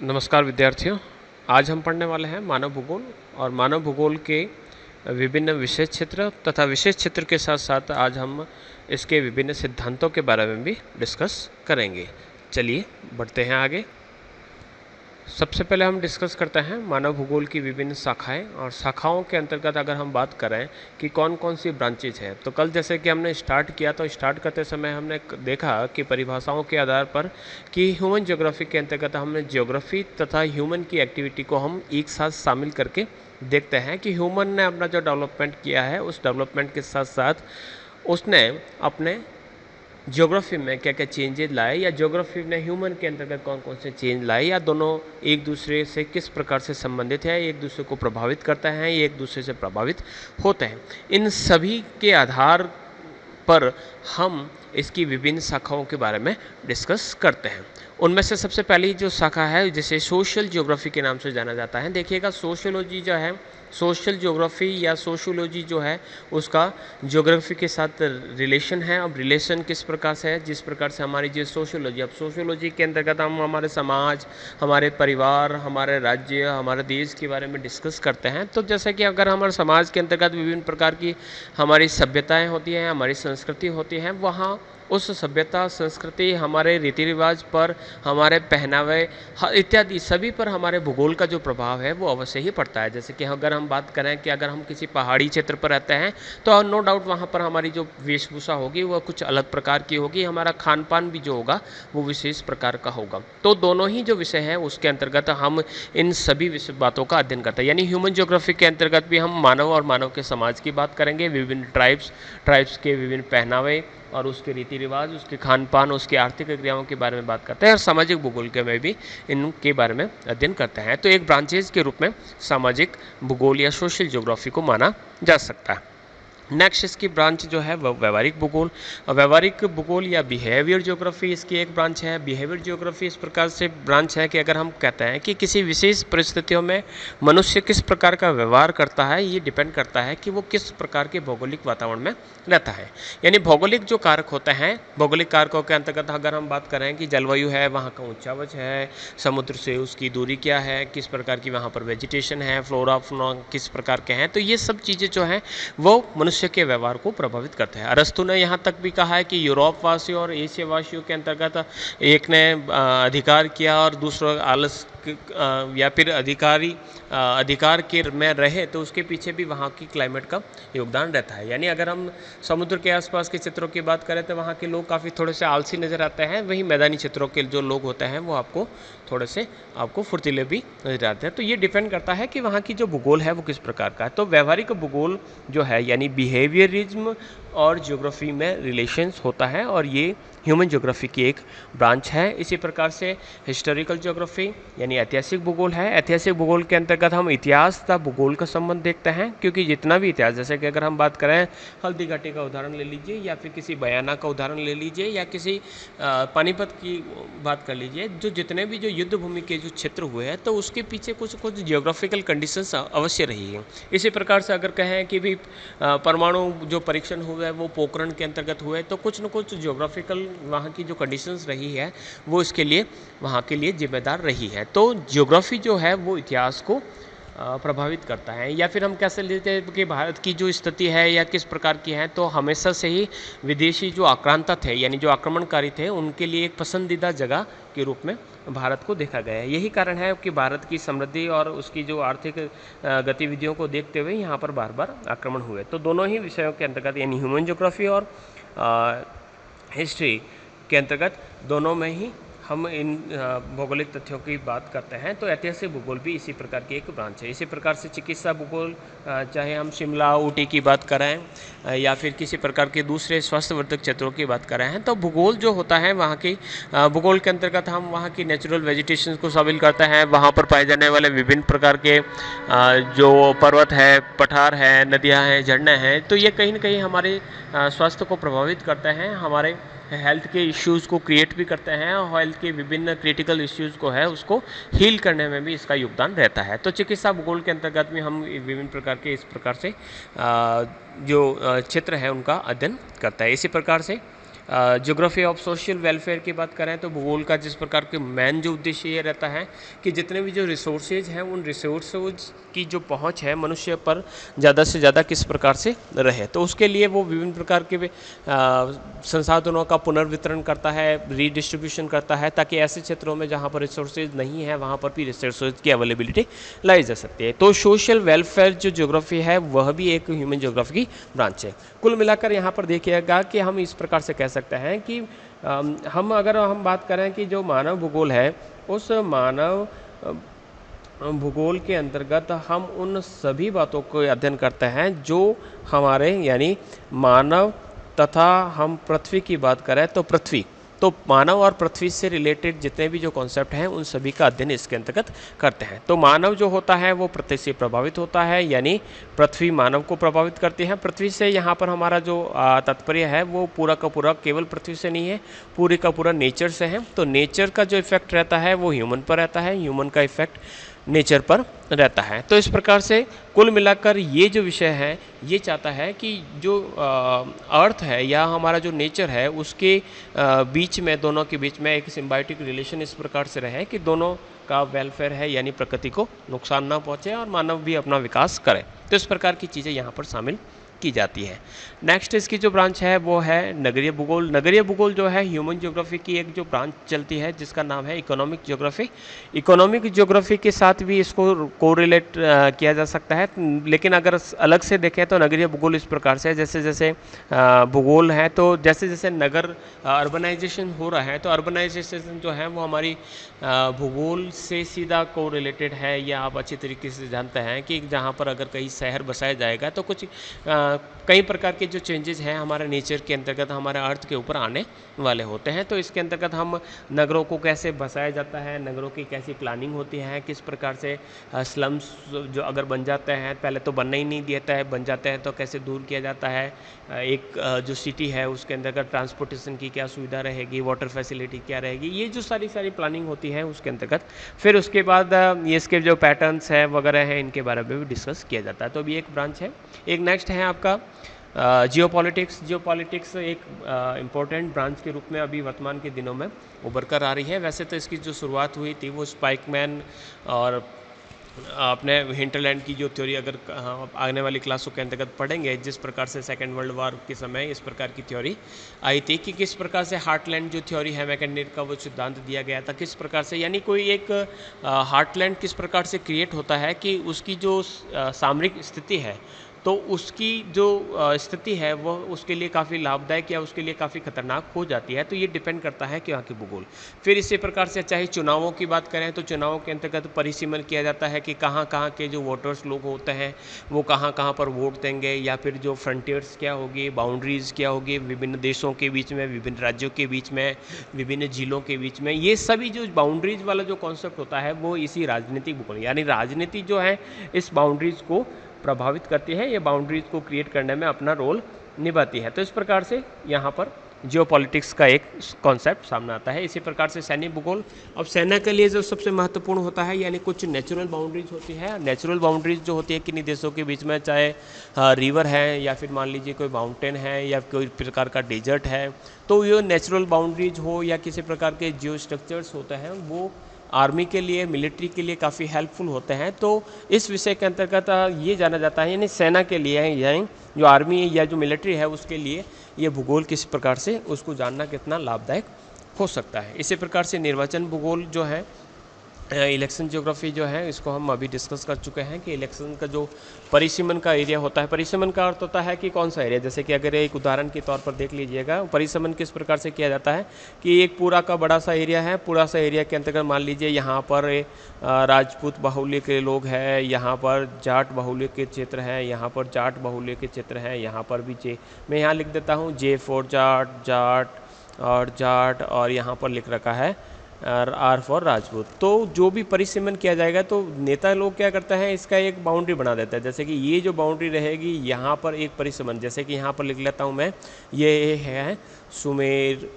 नमस्कार विद्यार्थियों। आज हम पढ़ने वाले हैं मानव भूगोल और मानव भूगोल के विभिन्न विशेष क्षेत्र तथा विशेष क्षेत्र के साथ साथ आज हम इसके विभिन्न सिद्धांतों के बारे में भी डिस्कस करेंगे। चलिए बढ़ते हैं आगे। सबसे पहले हम डिस्कस करते हैं मानव भूगोल की विभिन्न शाखाएं, और शाखाओं के अंतर्गत अगर हम बात करें कि कौन कौन सी ब्रांचेज हैं, तो कल जैसे कि हमने स्टार्ट किया तो स्टार्ट करते समय हमने देखा कि परिभाषाओं के आधार पर कि ह्यूमन ज्योग्राफी के अंतर्गत हमने ज्योग्राफी तथा ह्यूमन की एक्टिविटी को हम एक साथ शामिल करके देखते हैं कि ह्यूमन ने अपना जो डेवलपमेंट किया है उस डेवलपमेंट के साथ साथ उसने अपने ज्योग्राफी में क्या क्या चेंजेस लाए, या ज्योग्राफी ने ह्यूमन के अंतर्गत कौन कौन से चेंज लाए, या दोनों एक दूसरे से किस प्रकार से संबंधित है, एक दूसरे को प्रभावित करते हैं, एक दूसरे से प्रभावित होते हैं। इन सभी के आधार पर हम इसकी विभिन्न शाखाओं के बारे में डिस्कस करते हैं। उनमें से सबसे पहली जो शाखा है जिसे सोशल ज्योग्राफी के नाम से जाना जाता है। देखिएगा, सोशियोलॉजी जो है, सोशल ज्योग्राफी या सोशियोलॉजी जो है उसका ज्योग्राफी के साथ रिलेशन है। अब रिलेशन किस प्रकार से है, जिस प्रकार से हमारी जो सोशियोलॉजी, अब सोशियोलॉजी के अंतर्गत हम हमारे समाज, हमारे परिवार, हमारे राज्य, हमारे देश के बारे में डिस्कस करते हैं। तो जैसे कि अगर हमारे समाज के अंतर्गत विभिन्न प्रकार की हमारी सभ्यताएँ होती हैं, हमारी संस्कृति होती हैं, वहाँ उस सभ्यता, संस्कृति, हमारे रीति रिवाज पर, हमारे पहनावे इत्यादि सभी पर हमारे भूगोल का जो प्रभाव है वो अवश्य ही पड़ता है। जैसे कि अगर हम बात करें कि अगर हम किसी पहाड़ी क्षेत्र पर रहते हैं तो नो डाउट वहाँ पर हमारी जो वेशभूषा होगी वह कुछ अलग प्रकार की होगी, हमारा खान पान भी जो होगा वो विशेष प्रकार का होगा। तो दोनों ही जो विषय हैं उसके अंतर्गत हम इन सभी विषय बातों का अध्ययन करते हैं। यानी ह्यूमन ज्योग्राफी के अंतर्गत भी हम मानव और मानव के समाज की बात करेंगे, विभिन्न ट्राइब्स के विभिन्न पहनावे और उसके रीति रिवाज, उसके खान पान, उसकी आर्थिक क्रियाओं के बारे में बात करते हैं, और सामाजिक भूगोल के में भी इनके बारे में अध्ययन करते हैं। तो एक ब्रांचेज के रूप में सामाजिक भूगोल या सोशल ज्योग्राफी को माना जा सकता है। नेक्स्ट इसकी ब्रांच जो है वह व्यवहारिक भूगोल। व्यवहारिक भूगोल या बिहेवियर ज्योग्राफी इसकी एक ब्रांच है। बिहेवियर ज्योग्राफी इस प्रकार से ब्रांच है कि अगर हम कहते हैं कि किसी विशेष परिस्थितियों में मनुष्य किस प्रकार का व्यवहार करता है, ये डिपेंड करता है कि वो किस प्रकार के भौगोलिक वातावरण में रहता है। यानी भौगोलिक जो कारक होते हैं, भौगोलिक कारकों के अंतर्गत अगर हम बात करें कि जलवायु है, वहाँ का ऊंचावच है, समुद्र से उसकी दूरी क्या है, किस प्रकार की वहाँ पर वेजिटेशन है, फ्लोरा फौना किस प्रकार के हैं, तो ये सब चीज़ें जो हैं वो मनुष्य के व्यवहार को प्रभावित करते हैं। अरस्तु ने यहाँ तक भी कहा है कि यूरोप वासियों और एशिया वासियों के अंतर्गत एक ने अधिकार किया और दूसरा आलस या फिर अधिकार के में रहे, तो उसके पीछे भी वहाँ की क्लाइमेट का योगदान रहता है। यानी अगर हम समुद्र के आसपास के क्षेत्रों की बात करें तो वहाँ के लोग काफ़ी थोड़े से आलसी नज़र आते हैं, वहीं मैदानी क्षेत्रों के जो लोग होते हैं वो थोड़े से आपको फुर्तीले भी नजर आते हैं। तो ये डिपेंड करता है कि वहाँ की जो भूगोल है वो किस प्रकार का है। तो व्यवहारिक भूगोल जो है यानी बिहेवियरिज्म और ज्योग्राफी में रिलेशंस होता है, और ये ह्यूमन ज्योग्राफी की एक ब्रांच है। इसी प्रकार से हिस्टोरिकल ज्योग्राफी यानी ऐतिहासिक भूगोल है। ऐतिहासिक भूगोल के अंतर्गत हम इतिहास तथा भूगोल का संबंध देखते हैं, क्योंकि जितना भी इतिहास, जैसे कि अगर हम बात करें हल्दी घाटी का उदाहरण ले लीजिए, या फिर किसी बयाना का उदाहरण ले लीजिए, या किसी पानीपत की बात कर लीजिए, जो जितने भी जो युद्ध भूमि के जो क्षेत्र हुए हैं तो उसके पीछे कुछ कुछ जियोग्राफिकल कंडीशंस अवश्य रही है। इसी प्रकार से अगर कहें कि भी परमाणु जो परीक्षण हुए हैं वो पोखरण के अंतर्गत हुए, तो कुछ न कुछ जियोग्राफिकल वहाँ की जो कंडीशंस रही है वो इसके लिए वहाँ के लिए जिम्मेदार रही है। तो जियोग्राफी जो है वो इतिहास को प्रभावित करता है। या फिर हम कैसे लेते हैं कि भारत की जो स्थिति है या किस प्रकार की है, तो हमेशा से ही विदेशी जो आक्रांता थे यानी जो आक्रमणकारी थे उनके लिए एक पसंदीदा जगह के रूप में भारत को देखा गया है। यही कारण है कि भारत की समृद्धि और उसकी जो आर्थिक गतिविधियों को देखते हुए यहाँ पर बार बार आक्रमण हुए। तो दोनों ही विषयों के अंतर्गत यानी ह्यूमन ज्योग्राफी और हिस्ट्री के अंतर्गत दोनों में ही हम इन भौगोलिक तथ्यों की बात करते हैं। तो ऐतिहासिक भूगोल भी इसी प्रकार की एक ब्रांच है। इसी प्रकार से चिकित्सा भूगोल, चाहे हम शिमला ऊटी की बात करें या फिर किसी प्रकार के दूसरे स्वास्थ्यवर्धक क्षेत्रों की बात करें हैं, तो भूगोल जो होता है वहाँ की भूगोल के अंतर्गत हम वहाँ की नेचुरल वेजिटेशन को शामिल करते हैं। वहाँ पर पाए जाने वाले विभिन्न प्रकार के जो पर्वत है, पठार है, नदियाँ हैं, झरने हैं, तो ये कहीं ना कहीं हमारे स्वास्थ्य को प्रभावित करते हैं, हमारे हेल्थ के इश्यूज़ को क्रिएट भी करते हैं, और हेल्थ के विभिन्न क्रिटिकल इश्यूज़ को है उसको हील करने में भी इसका योगदान रहता है। तो चिकित्सा भूगोल के अंतर्गत में हम विभिन्न प्रकार के इस प्रकार से जो क्षेत्र है उनका अध्ययन करता है। इसी प्रकार से ज्योग्राफी ऑफ सोशल वेलफेयर की बात करें तो भूगोल का जिस प्रकार के मेन जो उद्देश्य ये रहता है कि जितने भी जो रिसोर्सेज हैं उन रिसोर्सेज की जो पहुंच है मनुष्य पर ज़्यादा से ज़्यादा किस प्रकार से रहे, तो उसके लिए वो विभिन्न प्रकार के संसाधनों का पुनर्वितरण करता है, रीडिस्ट्रीब्यूशन करता है, ताकि ऐसे क्षेत्रों में जहाँ पर रिसोर्सेज नहीं है वहाँ पर भी रिसोर्सेज की अवेलेबिलिटी लाई जा सकती है। तो सोशल वेलफेयर जो ज्योग्राफी है वह भी एक ह्यूमन ज्योग्राफी की ब्रांच है। कुल मिलाकर यहाँ पर देखिएगा कि हम इस प्रकार से कह सकते हैं कि अगर हम बात करें कि जो मानव भूगोल है उस मानव भूगोल के अंतर्गत हम उन सभी बातों को अध्ययन करते हैं जो हमारे यानी मानव तथा हम पृथ्वी की बात करें तो पृथ्वी, तो मानव और पृथ्वी से रिलेटेड जितने भी जो कॉन्सेप्ट हैं उन सभी का अध्ययन इसके अंतर्गत करते हैं। तो मानव जो होता है वो पृथ्वी से प्रभावित होता है, यानी पृथ्वी मानव को प्रभावित करती है। पृथ्वी से यहाँ पर हमारा जो तात्पर्य है वो पूरा का पूरा केवल पृथ्वी से नहीं है, पूरे का पूरा नेचर से है। तो नेचर का जो इफेक्ट रहता है वो ह्यूमन पर रहता है, ह्यूमन का इफेक्ट नेचर पर रहता है। तो इस प्रकार से कुल मिलाकर ये जो विषय है ये चाहता है कि जो अर्थ है या हमारा जो नेचर है उसके बीच में, दोनों के बीच में एक सिम्बायोटिक रिलेशन इस प्रकार से रहे कि दोनों का वेलफेयर है, यानी प्रकृति को नुकसान ना पहुंचे और मानव भी अपना विकास करे। तो इस प्रकार की चीज़ें यहाँ पर शामिल की जाती है। नेक्स्ट इसकी जो ब्रांच है वो है नगरीय भूगोल। नगरीय भूगोल जो है ह्यूमन ज्योग्राफी की एक जो ब्रांच चलती है जिसका नाम है इकोनॉमिक ज्योग्राफी। इकोनॉमिक ज्योग्राफी के साथ भी इसको कोरिलेट किया जा सकता है, लेकिन अगर अलग से देखें तो नगरीय भूगोल इस प्रकार से जैसे जैसे भूगोल है तो जैसे जैसे नगर अर्बनाइजेशन हो रहा है तो अर्बनाइजेशन जो है वो हमारी भूगोल से सीधा कोरिलेटेड है, या आप अच्छी तरीके से जानते हैं कि जहाँ पर अगर कहीं शहर बसाया जाएगा तो कुछ कई प्रकार के जो चेंजेस हैं हमारे नेचर के अंतर्गत हमारे अर्थ के ऊपर आने वाले होते हैं। तो इसके अंतर्गत हम नगरों को कैसे बसाया जाता है, नगरों की कैसी प्लानिंग होती है, किस प्रकार से स्लम्स जो अगर बन जाते हैं, पहले तो बनना ही नहीं देता है, बन जाते हैं तो कैसे दूर किया जाता है, एक जो सिटी है उसके अंतर्गत ट्रांसपोर्टेशन की क्या सुविधा रहेगी, वाटर फैसिलिटी क्या रहेगी, ये जो सारी प्लानिंग होती है उसके अंतर्गत फिर उसके बाद ये इसके जो पैटर्न्स है वगैरह हैं इनके बारे में भी डिस्कस किया जाता है। तो अभी एक ब्रांच है। एक नेक्स्ट है आपका जियोपॉलिटिक्स। जियोपॉलिटिक्स एक इम्पोर्टेंट ब्रांच के रूप में अभी वर्तमान के दिनों में उभर कर आ रही है। वैसे तो इसकी जो शुरुआत हुई थी वो स्पाइकमैन और अपने हिंटरलैंड की जो थ्योरी अगर आने वाली क्लासों के अंतर्गत पढ़ेंगे, जिस प्रकार से सेकेंड वर्ल्ड वॉर के समय इस प्रकार की थ्योरी आई थी कि किस प्रकार से हार्टलैंड जो थ्योरी है मैकेनिक का वो सिद्धांत दिया गया था, किस प्रकार से यानी कोई एक हार्टलैंड किस प्रकार से क्रिएट होता है कि उसकी जो सामरिक स्थिति है तो उसकी जो स्थिति है वह उसके लिए काफ़ी लाभदायक या उसके लिए काफ़ी खतरनाक हो जाती है। तो ये डिपेंड करता है कि वहाँ की भूगोल। फिर इसी प्रकार से चाहे चुनावों की बात करें तो चुनावों के अंतर्गत परिसीमन किया जाता है कि कहाँ कहाँ के जो वोटर्स लोग होते हैं वो कहाँ कहाँ पर वोट देंगे, या फिर जो फ्रंटियर्स क्या होगी, बाउंड्रीज़ क्या होगी विभिन्न देशों के बीच में, विभिन्न राज्यों के बीच में, विभिन्न जिलों के बीच में, ये सभी जो बाउंड्रीज वाला जो कॉन्सेप्ट होता है वो इसी राजनीतिक भूगोल यानी राजनीति जो है इस बाउंड्रीज को प्रभावित करती है, ये बाउंड्रीज को क्रिएट करने में अपना रोल निभाती है। तो इस प्रकार से यहाँ पर जियोपॉलिटिक्स का एक कॉन्सेप्ट सामने आता है। इसी प्रकार से सैन्य भूगोल। अब सेना के लिए जो सबसे महत्वपूर्ण होता है यानी कुछ नेचुरल बाउंड्रीज होती है। नेचुरल बाउंड्रीज जो होती है किन्हीं देशों के बीच में, चाहे रिवर है या फिर मान लीजिए कोई माउंटेन है या कोई प्रकार का डेजर्ट है, तो ये नेचुरल बाउंड्रीज हो या किसी प्रकार के जियो स्ट्रक्चर्स होते हैं वो आर्मी के लिए, मिलिट्री के लिए काफ़ी हेल्पफुल होते हैं। तो इस विषय के अंतर्गत ये जाना जाता है यानी सेना के लिए यानी जो आर्मी या जो मिलिट्री है उसके लिए ये भूगोल किस प्रकार से उसको जानना कितना लाभदायक हो सकता है। इसी प्रकार से निर्वाचन भूगोल जो है, इलेक्शन ज्योग्राफी जो है, इसको हम अभी डिस्कस कर चुके हैं कि इलेक्शन का जो परिसीमन का एरिया होता है, परिसीमन का अर्थ होता है कि कौन सा एरिया, जैसे कि अगर एक उदाहरण के तौर पर देख लीजिएगा परिसीमन किस प्रकार से किया जाता है कि एक पूरा का बड़ा सा एरिया है, पूरा सा एरिया के अंतर्गत मान लीजिए यहाँ पर राजपूत बाहुल्य के लोग हैं, यहाँ पर जाट बाहुल्य के क्षेत्र हैं, यहाँ पर जाट बाहुल्य के क्षेत्र हैं, यहाँ पर भी मैं यहाँ लिख देता हूँ जे फॉर जाट और यहाँ पर लिख रखा है आर फॉर राजपूत। तो जो भी परिसीमन किया जाएगा तो नेता लोग क्या करते हैं इसका एक बाउंड्री बना देता है, जैसे कि ये जो बाउंड्री रहेगी यहाँ पर एक परिसीमन, जैसे कि यहाँ पर लिख लेता हूँ मैं, ये है सुमेर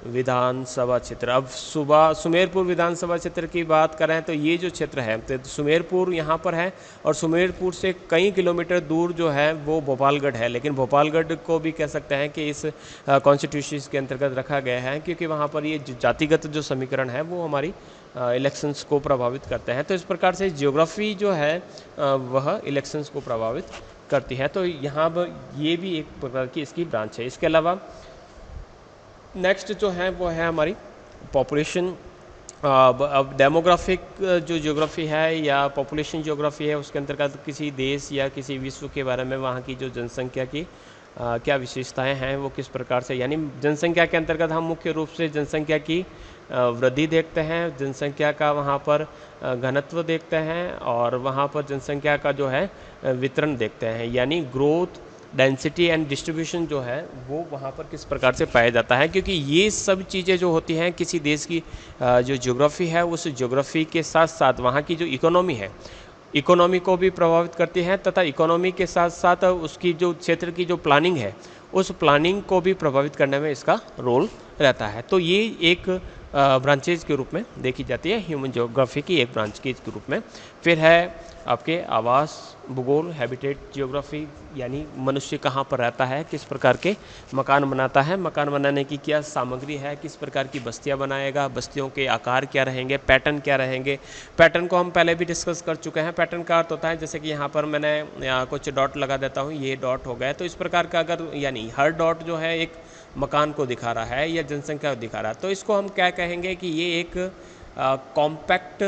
विधानसभा क्षेत्र। अब सुमेरपुर विधानसभा क्षेत्र की बात करें तो ये जो क्षेत्र है तो सुमेरपुर यहाँ पर है, और सुमेरपुर से कई किलोमीटर दूर जो है वो भोपालगढ़ है, लेकिन भोपालगढ़ को भी कह सकते हैं कि इस कॉन्स्टिट्यूशन के अंतर्गत रखा गया है, क्योंकि वहाँ पर ये जातिगत जो समीकरण है वो हमारी इलेक्शंस को प्रभावित करते हैं। तो इस प्रकार से जियोग्राफी जो है वह इलेक्शंस को प्रभावित करती है। तो यहाँ पर ये भी एक प्रकार की इसकी ब्रांच है। इसके अलावा नेक्स्ट जो है वो है हमारी पॉपुलेशन। अब डेमोग्राफिक जो ज्योग्राफी है या पॉपुलेशन ज्योग्राफी है, उसके अंतर्गत किसी देश या किसी विश्व के बारे में वहाँ की जो जनसंख्या की क्या विशेषताएं हैं वो किस प्रकार से, यानी जनसंख्या के अंतर्गत हम मुख्य रूप से जनसंख्या की वृद्धि देखते हैं, जनसंख्या का वहाँ पर घनत्व देखते हैं, और वहाँ पर जनसंख्या का जो है वितरण देखते हैं, यानी ग्रोथ, डेंसिटी एंड डिस्ट्रीब्यूशन जो है वो वहाँ पर किस प्रकार से पाया जाता है। क्योंकि ये सब चीज़ें जो होती हैं किसी देश की जो ज्योग्राफी है, उस ज्योग्राफी के साथ साथ वहाँ की जो इकोनॉमी है, इकोनॉमी को भी प्रभावित करती है, तथा इकोनॉमी के साथ साथ उसकी जो क्षेत्र की जो प्लानिंग है उस प्लानिंग को भी प्रभावित करने में इसका रोल रहता है। तो ये एक ब्रांचेज के रूप में देखी जाती है, ह्यूमन ज्योग्राफी की एक ब्रांच के रूप में। फिर है आपके आवास भूगोल, हैबिटेट ज्योग्राफी, यानी मनुष्य कहाँ पर रहता है, किस प्रकार के मकान बनाता है, मकान बनाने की क्या सामग्री है, किस प्रकार की बस्तियाँ बनाएगा, बस्तियों के आकार क्या रहेंगे, पैटर्न क्या रहेंगे। पैटर्न को हम पहले भी डिस्कस कर चुके हैं। पैटर्न का अर्थ होता है, जैसे कि यहाँ पर मैंने कुछ डॉट लगा देता हूँ, ये डॉट हो गया, तो इस प्रकार का अगर, यानी हर डॉट जो है एक मकान को दिखा रहा है या जनसंख्या को दिखा रहा है, तो इसको हम क्या कहेंगे कि ये एक कॉम्पैक्ट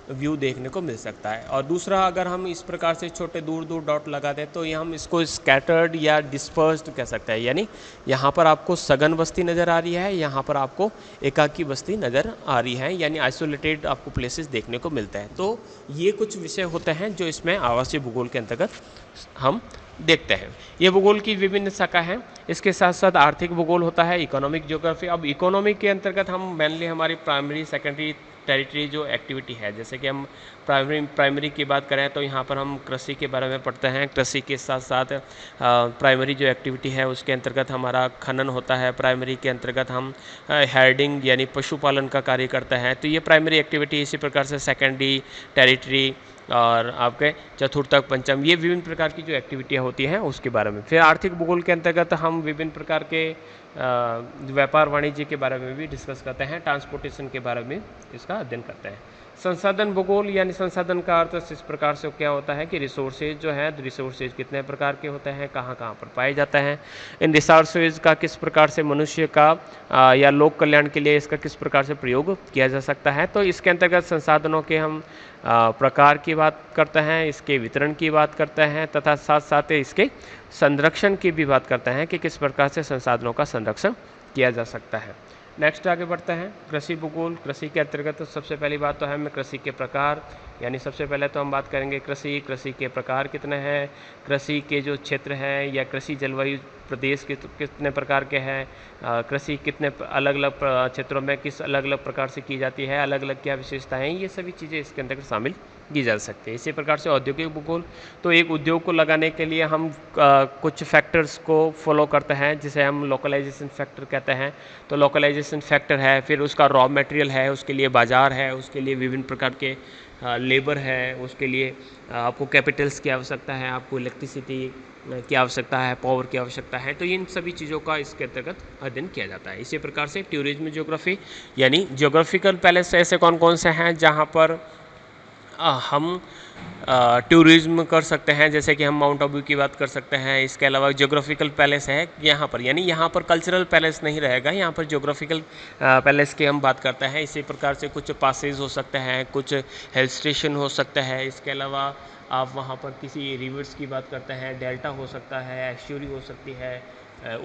व्यू देखने को मिल सकता है। और दूसरा, अगर हम इस प्रकार से छोटे दूर दूर डॉट लगा दें तो ये हम इसको स्कैटर्ड या डिस्पर्स्ड कह सकते हैं, यानी यहाँ पर आपको सघन बस्ती नज़र आ रही है, यहाँ पर आपको एकाकी बस्ती नज़र आ रही है, यानी आइसोलेटेड आपको प्लेसेस देखने को मिलते हैं। तो ये कुछ विषय होते हैं जो इसमें आवासीय भूगोल के अंतर्गत हम देखते हैं। ये भूगोल की विभिन्न शाखा हैं। इसके साथ साथ आर्थिक भूगोल होता है, इकोनॉमिक ज्योग्राफी। अब इकोनॉमिक के अंतर्गत हम मेनली हमारी प्राइमरी, सेकेंडरी, टेरिटरी जो एक्टिविटी है, जैसे कि हम प्राइमरी की बात करें तो यहाँ पर हम कृषि के बारे में पढ़ते हैं। कृषि के साथ साथ प्राइमरी जो एक्टिविटी है उसके अंतर्गत हमारा खनन होता है। प्राइमरी के अंतर्गत हम हर्डिंग यानी पशुपालन का कार्य करते हैं। तो ये प्राइमरी एक्टिविटी। इसी प्रकार से सेकेंडरी, टेरिटरी और आपके चतुर्थक, पंचम, ये विभिन्न प्रकार की जो एक्टिविटियाँ होती हैं उसके बारे में। फिर आर्थिक भूगोल के अंतर्गत हम विभिन्न प्रकार के व्यापार वाणिज्य के बारे में भी डिस्कस करते हैं, ट्रांसपोर्टेशन के बारे में इसका अध्ययन करते हैं। संसाधन भूगोल यानी संसाधन का अर्थ इस प्रकार से क्या होता है कि रिसोर्सेज जो है, रिसोर्सेज कितने प्रकार के होते हैं, कहाँ कहाँ पर पाए जाते हैं, इन रिसोर्सेज का किस प्रकार से मनुष्य का या लोक कल्याण के लिए इसका किस प्रकार से प्रयोग किया जा सकता है। तो इसके अंतर्गत संसाधनों के हम प्रकार की बात करते हैं, इसके वितरण की बात करते हैं, तथा साथ साथ इसके संरक्षण की भी बात करते हैं कि किस प्रकार से संसाधनों का संरक्षण किया जा सकता है। नेक्स्ट आगे बढ़ते हैं, कृषि भूगोल। कृषि के अंतर्गत तो सबसे पहली बात तो है हमें कृषि के प्रकार, यानी सबसे पहले तो हम बात करेंगे कृषि के प्रकार कितने हैं, कृषि के जो क्षेत्र हैं या कृषि जलवायु प्रदेश के कितने प्रकार के हैं, कृषि कितने अलग अलग क्षेत्रों में किस अलग अलग प्रकार से की जाती है, अलग अलग क्या विशेषताएं हैं, ये सभी चीज़ें इसके अंतर्गत शामिल की जा सकती है। इसी प्रकार से औद्योगिक भूगोल, तो एक उद्योग को लगाने के लिए हम कुछ फैक्टर्स को फॉलो करते हैं जिसे हम लोकलाइजेशन फैक्टर कहते हैं। तो लोकलाइजेशन फैक्टर है, फिर उसका रॉ मटेरियल है, उसके लिए बाज़ार है, उसके लिए विभिन्न प्रकार के लेबर है, उसके लिए आपको कैपिटल्स की आवश्यकता है, आपको इलेक्ट्रिसिटी की आवश्यकता है, पावर की आवश्यकता है। तो इन सभी चीज़ों का इसके अंतर्गत अध्ययन किया जाता है। इसी प्रकार से टूरिज्म ज्योग्राफी, यानी ज्योग्राफिकल पैलेस ऐसे कौन कौन से हैं जहाँ पर हम टूरिज्म कर सकते हैं, जैसे कि हम माउंट आबू की बात कर सकते हैं। इसके अलावा ज्योग्राफिकल पैलेस है यहाँ पर, यानी यहाँ पर कल्चरल पैलेस नहीं रहेगा, यहाँ पर ज्योग्राफिकल पैलेस की हम बात करते हैं। इसी प्रकार से कुछ पासेज हो सकते हैं, कुछ हिल स्टेशन हो सकते हैं। इसके अलावा आप वहाँ पर किसी रिवर्स की बात करते हैं, डेल्टा हो सकता है, एस्चुरी हो सकती है,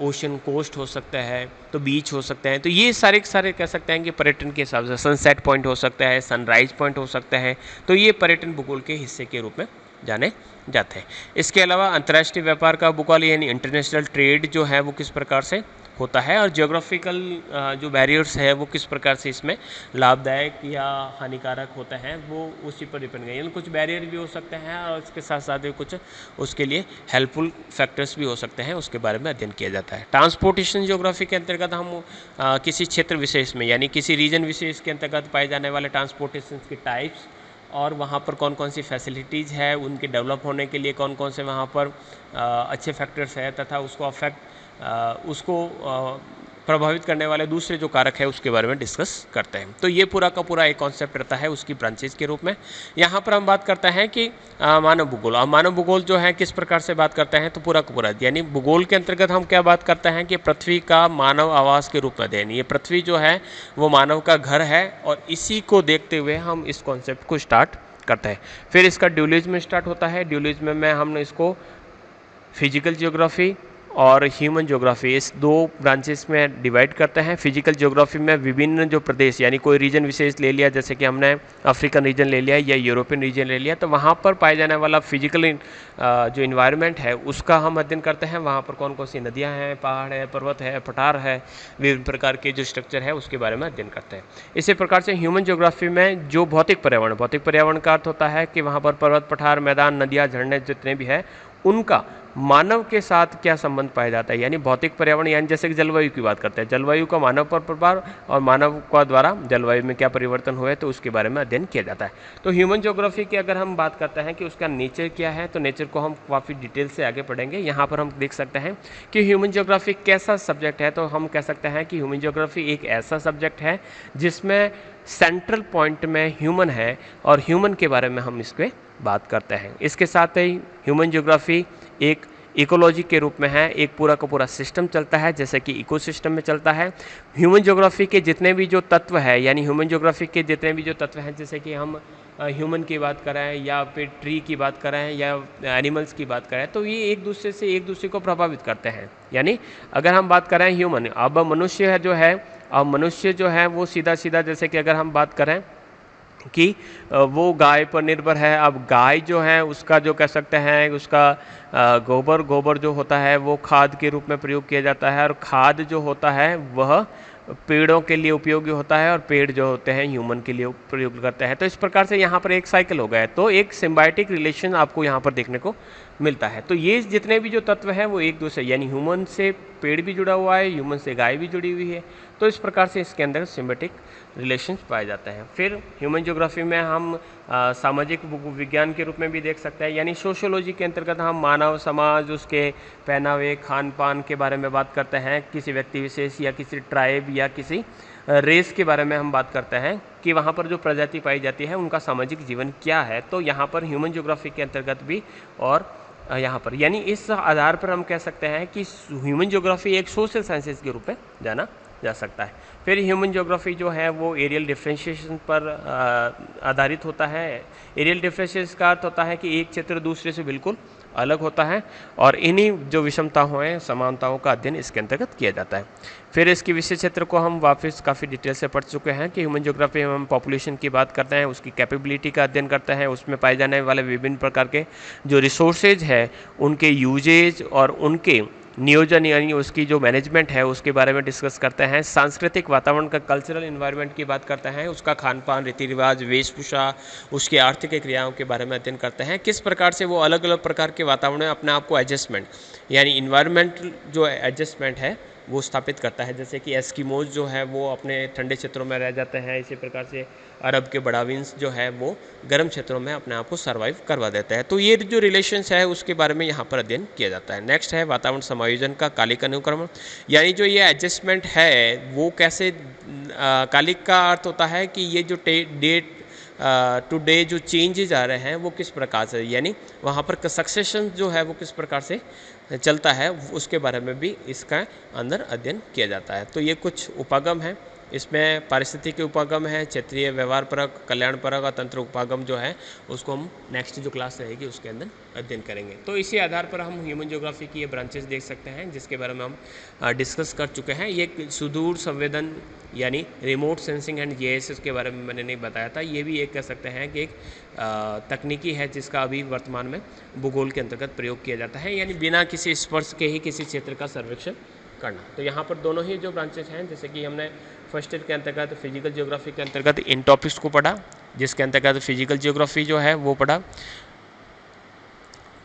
ओशन कोस्ट हो सकता है, तो बीच हो सकते हैं। तो ये सारे कह सकते हैं कि पर्यटन के हिसाब से सनसेट पॉइंट हो सकता है, सनराइज पॉइंट हो सकता है। तो ये पर्यटन भूगोल के हिस्से के रूप में जाने जाते हैं। इसके अलावा अंतर्राष्ट्रीय व्यापार का भूगोल, यानी इंटरनेशनल ट्रेड जो है वो किस प्रकार से होता है, और जियोग्राफिकल जो बैरियर्स है वो किस प्रकार से इसमें लाभदायक या हानिकारक होते हैं वो उसी पर डिपेंड करें। यानी कुछ बैरियर भी हो सकते हैं और इसके साथ साथ भी कुछ उसके लिए हेल्पफुल फैक्टर्स भी हो सकते हैं, उसके बारे में अध्ययन किया जाता है। ट्रांसपोर्टेशन जियोग्राफी के अंतर्गत हम किसी क्षेत्र विशेष में यानी किसी रीजन विशेष के अंतर्गत पाए जाने वाले ट्रांसपोर्टेशन के टाइप्स और वहाँ पर कौन कौन सी फैसिलिटीज़ है, उनके डेवलप होने के लिए कौन कौन से वहाँ पर अच्छे फैक्टर्स है तथा उसको प्रभावित करने वाले दूसरे जो कारक है उसके बारे में डिस्कस करते हैं। तो ये पूरा का पूरा एक कॉन्सेप्ट रहता है उसकी ब्रांचेज के रूप में। यहाँ पर हम बात करते हैं कि मानव भूगोल, और मानव भूगोल जो है किस प्रकार से बात करते हैं, तो पूरा का पूरा यानी भूगोल के अंतर्गत हम क्या बात करते हैं कि पृथ्वी का मानव आवास के रूप में अध्ययन। ये पृथ्वी जो है वो मानव का घर है और इसी को देखते हुए हम इस कॉन्सेप्ट को स्टार्ट करते हैं। फिर इसका ड्यूलिज्म स्टार्ट होता है। ड्यूलिज्म में हमने इसको फिजिकल जियोग्राफी और ह्यूमन ज्योग्राफी इस दो ब्रांचेस में डिवाइड करते हैं। फिजिकल ज्योग्राफी में विभिन्न जो प्रदेश यानी कोई रीजन विशेष ले लिया, जैसे कि हमने अफ्रीकन रीजन ले लिया या यूरोपियन रीजन ले लिया, तो वहाँ पर पाए जाने वाला फिजिकल जो इन्वायरमेंट है उसका हम अध्ययन करते हैं। वहाँ पर कौन कौन सी नदियाँ हैं, पहाड़ है, पर्वत है, पठार है, विभिन्न प्रकार के जो स्ट्रक्चर है उसके बारे में अध्ययन करते हैं। इसी प्रकार से ह्यूमन ज्योग्राफी में जो भौतिक पर्यावरण का अर्थ होता है कि वहाँ पर पर्वत, पठार, मैदान, नदियाँ, झरने जितने भी है उनका मानव के साथ क्या संबंध पाया जाता है। यानी भौतिक पर्यावरण यानी जैसे कि जलवायु की बात करते हैं, जलवायु का मानव पर प्रभाव और मानव का द्वारा जलवायु में क्या परिवर्तन हुए तो उसके बारे में अध्ययन किया जाता है। तो ह्यूमन ज्योग्राफी की अगर हम बात करते हैं कि उसका नेचर क्या है, तो नेचर को हम काफ़ी डिटेल से आगे पढ़ेंगे। यहाँ पर हम देख सकते हैं कि ह्यूमन ज्योग्राफी कैसा सब्जेक्ट है, तो हम कह सकते हैं कि ह्यूमन ज्योग्राफी एक ऐसा सब्जेक्ट है जिसमें सेंट्रल पॉइंट में ह्यूमन है और ह्यूमन के बारे में हम इसके बात करते हैं। इसके साथ ही ह्यूमन ज्योग्राफी एक इकोलॉजी के रूप में है, एक पूरा का पूरा सिस्टम चलता है जैसे कि इकोसिस्टम में चलता है। ह्यूमन ज्योग्राफी के जितने भी जो तत्व है यानी ह्यूमन ज्योग्राफी के जितने भी जो तत्व हैं, जैसे कि हम ह्यूमन की बात करें या फिर ट्री की बात करें या एनिमल्स की बात करें, तो ये एक दूसरे को प्रभावित करते हैं। यानी अगर हम बात करें ह्यूमन, अब मनुष्य है जो है, अब मनुष्य जो है वो सीधा सीधा जैसे कि अगर हम बात करें कि वो गाय पर निर्भर है। अब गाय जो है उसका जो कह सकते हैं उसका गोबर जो होता है वो खाद के रूप में प्रयोग किया जाता है, और खाद जो होता है वह पेड़ों के लिए उपयोगी होता है और पेड़ जो होते हैं ह्यूमन के लिए प्रयोग करते हैं। तो इस प्रकार से यहाँ पर एक साइकिल हो गया है, तो एक सिम्बायोटिक रिलेशन आपको यहाँ पर देखने को मिलता है। तो ये जितने भी जो तत्व हैं वो एक दूसरे यानी ह्यूमन से पेड़ भी जुड़ा हुआ है, ह्यूमन से गाय भी जुड़ी हुई है, तो इस प्रकार से इसके अंदर सिम्बायोटिक रिलेशंस पाए जाते हैं। फिर ह्यूमन ज्योग्राफी में हम सामाजिक विज्ञान के रूप में भी देख सकते हैं, यानी सोशियोलॉजी के अंतर्गत हम मानव समाज, उसके पहनावे, खान पान के बारे में बात करते हैं। किसी व्यक्ति विशेष या किसी ट्राइब या किसी रेस के बारे में हम बात करते हैं कि वहाँ पर जो प्रजाति पाई जाती है उनका सामाजिक जीवन क्या है, तो यहाँ पर ह्यूमन ज्योग्राफी के अंतर्गत भी और यहाँ पर यानी इस आधार पर हम कह सकते हैं कि ह्यूमन ज्योग्राफी एक सोशल साइंसेज के रूप में जाना जा सकता है। फिर ह्यूमन ज्योग्राफी जो है वो एरियल डिफरेंशिएशन पर आधारित होता है। एरियल डिफरेंशिएशन का अर्थ होता है कि एक क्षेत्र दूसरे से बिल्कुल अलग होता है और इन्हीं जो विषमताओं हैं, समानताओं का अध्ययन इसके अंतर्गत किया जाता है। फिर इसकी विषय क्षेत्र को हम वापस काफ़ी डिटेल से पढ़ चुके हैं कि ह्यूमन ज्योग्राफी में हम पॉपुलेशन की बात करते हैं, उसकी कैपेबिलिटी का अध्ययन करते हैं, उसमें पाए जाने वाले विभिन्न प्रकार के जो रिसोर्सेज है उनके यूजेज और उनके नियोजन यानी उसकी जो मैनेजमेंट है उसके बारे में डिस्कस करते हैं। सांस्कृतिक वातावरण का कल्चरल इन्वायरमेंट की बात करते हैं, उसका खान पान, रीति रिवाज, वेशभूषा, उसकी आर्थिक क्रियाओं के बारे में अध्ययन करते हैं। किस प्रकार से वो अलग अलग प्रकार के वातावरण में अपने आप को एडजस्टमेंट यानी इन्वायरमेंट जो एडजस्टमेंट है वो स्थापित करता है। जैसे कि एस्किमोज जो है वो अपने ठंडे क्षेत्रों में रह जाते हैं, इसी प्रकार से अरब के बड़ाविंस जो है वो गर्म क्षेत्रों में अपने आप को सर्वाइव करवा देते हैं। तो ये जो रिलेशंस है उसके बारे में यहाँ पर अध्ययन किया जाता है। नेक्स्ट है वातावरण समायोजन का कालिक अनुक्रमण, यानी जो ये एडजस्टमेंट है वो कैसे कालिक का अर्थ होता है कि ये जो डेट टू डे जो चेंजेज आ रहे हैं वो किस प्रकार से यानी वहाँ पर सक्सेशन जो है वो किस प्रकार से चलता है उसके बारे में भी इसका अंदर अध्ययन किया जाता है। तो ये कुछ उपागम है, इसमें पारिस्थितिकी उपागम है, क्षेत्रीय व्यवहार परक, कल्याण परक और तंत्र उपागम जो है उसको हम नेक्स्ट जो क्लास रहेगी उसके अंदर अध्ययन करेंगे। तो इसी आधार पर हम ह्यूमन ज्योग्राफी की ये ब्रांचेस देख सकते हैं जिसके बारे में हम डिस्कस कर चुके हैं। ये सुदूर संवेदन यानी रिमोट सेंसिंग एंड जीआईएस के बारे में मैंने नहीं बताया था, ये भी एक कह सकते हैं कि एक तकनीकी है जिसका अभी वर्तमान में भूगोल के अंतर्गत प्रयोग किया जाता है, यानी बिना किसी स्पर्श के ही किसी क्षेत्र का सर्वेक्षण करना। तो यहाँ पर दोनों ही जो ब्रांचेस हैं, जैसे कि हमने फर्स्ट ईयर के अंतर्गत फिजिकल ज्योग्राफी के अंतर्गत इन टॉपिक्स को पढ़ा, जिसके अंतर्गत फिजिकल ज्योग्राफी जो है वो पढ़ा,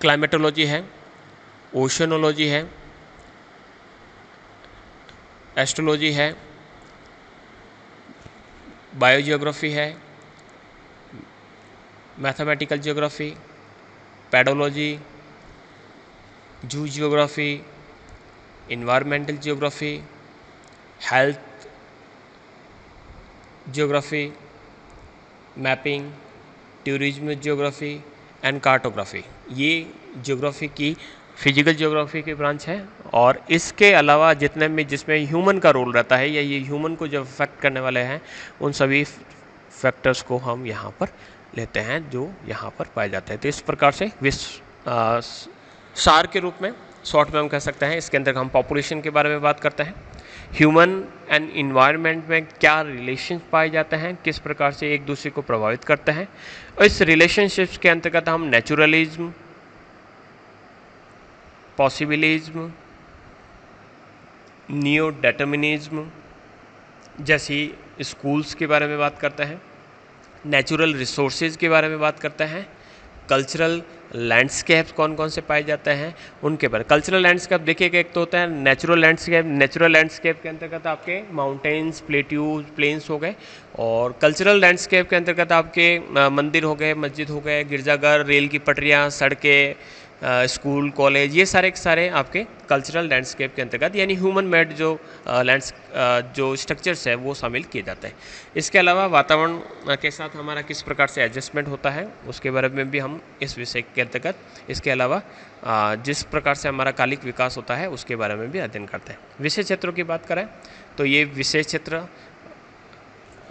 क्लाइमेटोलॉजी है, ओशनोलॉजी है, एस्ट्रोलॉजी है, बायोजियोग्राफी है, मैथमेटिकल ज्योग्राफी, पैडोलॉजी, जू geography, environmental geography, health geography, mapping, tourism geography and cartography, ये ज्योग्राफी की फिजिकल ज्योग्राफी की ब्रांच है। और इसके अलावा जितने में जिसमें ह्यूमन का रोल रहता है या ये ह्यूमन को जो अफेक्ट करने वाले हैं, उन सभी फैक्टर्स को हम यहाँ पर लेते हैं जो यहाँ पर पाए जाते हैं। तो इस प्रकार से सार के रूप में शॉर्ट में हम कह सकते हैं, इसके अंदर हम पॉपुलेशन के बारे में बात करते हैं, ह्यूमन एंड इन्वायरमेंट में क्या रिलेशन पाए जाते हैं, किस प्रकार से एक दूसरे को प्रभावित करते हैं, और इस रिलेशनशिप्स के अंतर्गत हम नेचुरलिज्म, पॉसिबिलिज्म, नियो डेटर्मिनिज्म जैसी स्कूल्स के बारे में बात करते हैं, नेचुरल रिसोर्सेज के बारे में बात करते हैं, कल्चरल लैंडस्केप्स कौन कौन से पाए जाते हैं उनके बारे। कल्चरल लैंडस्केप देखिएगा, एक तो होता है नेचुरल लैंडस्केप। नेचुरल लैंडस्केप के अंतर्गत आपके माउंटेन्स, प्लेट्यूज, प्लेन्स हो गए, और कल्चरल लैंडस्केप के अंतर्गत आपके मंदिर हो गए, मस्जिद हो गए, गिरजाघर, रेल की पटरियाँ, सड़कें, स्कूल, कॉलेज, ये सारे के सारे आपके कल्चरल लैंडस्केप के अंतर्गत यानी ह्यूमन मेड जो जो स्ट्रक्चर्स है वो शामिल किए जाते हैं। इसके अलावा वातावरण के साथ हमारा किस प्रकार से एडजस्टमेंट होता है उसके बारे में भी हम इस विषय के अंतर्गत, इसके अलावा जिस प्रकार से हमारा कालिक विकास होता है उसके बारे में भी अध्ययन करते हैं। विषय क्षेत्रों की बात करें तो ये विषय क्षेत्र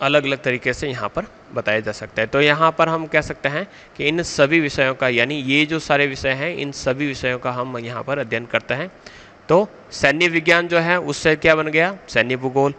अलग अलग तरीके से यहाँ पर बताया जा सकता है। तो यहाँ पर हम कह सकते हैं कि इन सभी विषयों का, यानी ये जो सारे विषय हैं, इन सभी विषयों का हम यहाँ पर अध्ययन करते हैं। तो सैन्य विज्ञान जो है उससे क्या बन गया, सैन्य भूगोल।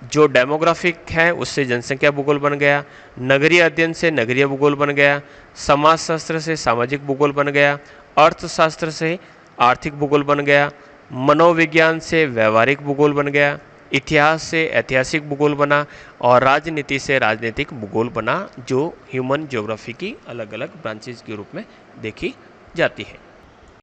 जो डेमोग्राफिक है उससे जनसंख्या भूगोल बन गया। नगरीय अध्ययन से नगरीय भूगोल बन गया। समाजशास्त्र से सामाजिक भूगोल बन गया। अर्थशास्त्र से आर्थिक भूगोल बन गया। मनोविज्ञान से व्यवहारिक भूगोल बन गया। इतिहास से ऐतिहासिक भूगोल बना, और राजनीति से राजनीतिक भूगोल बना, जो ह्यूमन ज्योग्राफी की अलग अलग ब्रांचेज के रूप में देखी जाती है।